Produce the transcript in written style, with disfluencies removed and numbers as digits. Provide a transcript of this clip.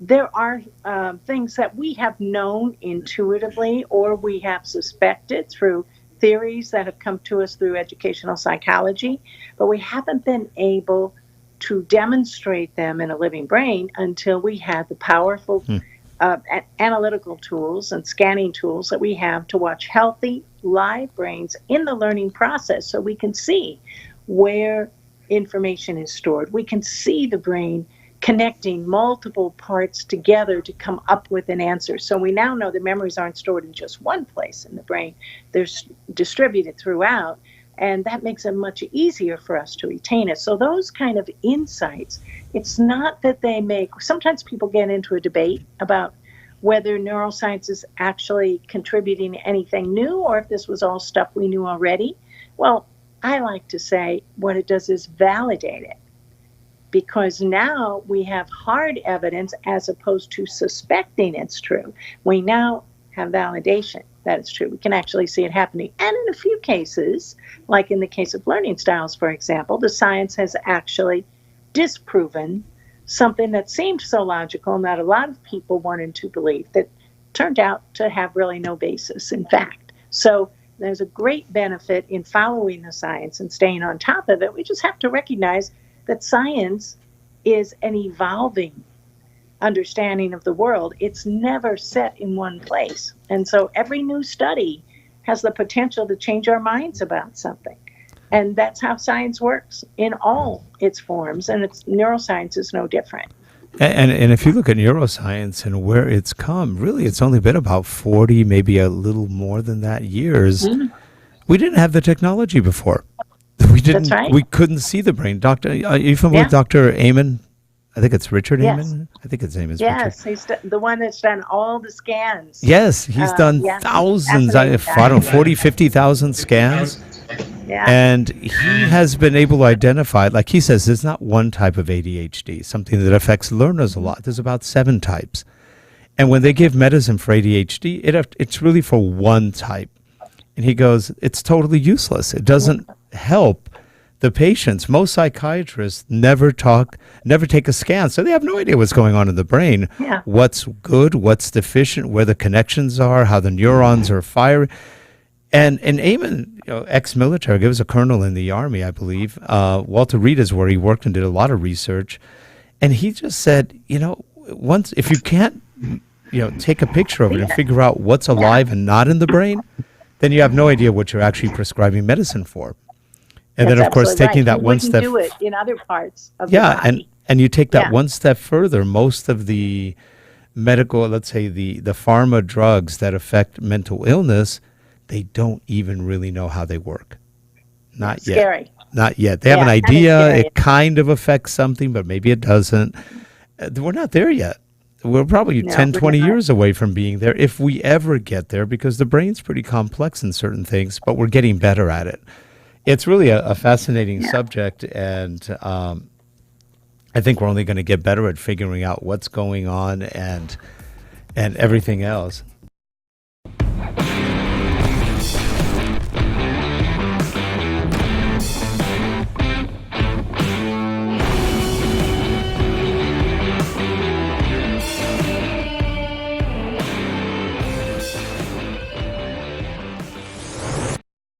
there are things that we have known intuitively or we have suspected through theories that have come to us through educational psychology, but we haven't been able to demonstrate them in a living brain until we had the powerful analytical tools and scanning tools that we have to watch healthy live brains in the learning process, so we can see where information is stored. We can see the brain connecting multiple parts together to come up with an answer. So we now know the memories aren't stored in just one place in the brain. They're distributed throughout, and that makes it much easier for us to retain it. So those kind of insights, it's not that they make, sometimes people get into a debate about whether neuroscience is actually contributing anything new or if this was all stuff we knew already. Well, I like to say what it does is validate it, because now we have hard evidence as opposed to suspecting it's true. We now have validation that it's true. We can actually see it happening. And in a few cases, like in the case of learning styles, for example, the science has actually disproven something that seemed so logical and that a lot of people wanted to believe that turned out to have really no basis, in fact. So there's a great benefit in following the science and staying on top of it. We just have to recognize that science is an evolving understanding of the world. It's never set in one place. And so every new study has the potential to change our minds about something. And that's how science works in all its forms. And neuroscience is no different. And if you look at neuroscience and where it's come, really it's only been about 40, maybe a little more than that years. Mm-hmm. We didn't have the technology before. That's right. We couldn't see the brain. Doctor, are you familiar with Dr. Amen? I think it's Richard Amen. I think his name is Richard. Yes, he's the one that's done all the scans. Yes, he's done thousands, 40, 50,000 scans. Yeah. And he has been able to identify, like he says, there's not one type of ADHD, something that affects learners a lot. There's about 7 types. And when they give medicine for ADHD, it's really for one type. And he goes, it's totally useless. It doesn't help the patients. Most psychiatrists never take a scan, so they have no idea what's going on in the brain, what's good, what's deficient, where the connections are, how the neurons are firing. And Eamon, ex-military, he was a colonel in the Army, I believe. Walter Reed is where he worked and did a lot of research. And he just said, once if you can't, take a picture of it and figure out what's alive and not in the brain, then you have no idea what you're actually prescribing medicine for. And That's then, of course, taking that one step. do it in other parts of the body. and you take that one step further. Most of the medical, let's say the pharma drugs that affect mental illness, they don't even really know how they work. Not yet. Scary. Not yet. They have an idea. It kind of affects something, but maybe it doesn't. We're not there yet. We're probably 10, 20 years away from being there, if we ever get there, because the brain's pretty complex in certain things, but we're getting better at it. It's really a fascinating subject, and I think we're only going to get better at figuring out what's going on and everything else.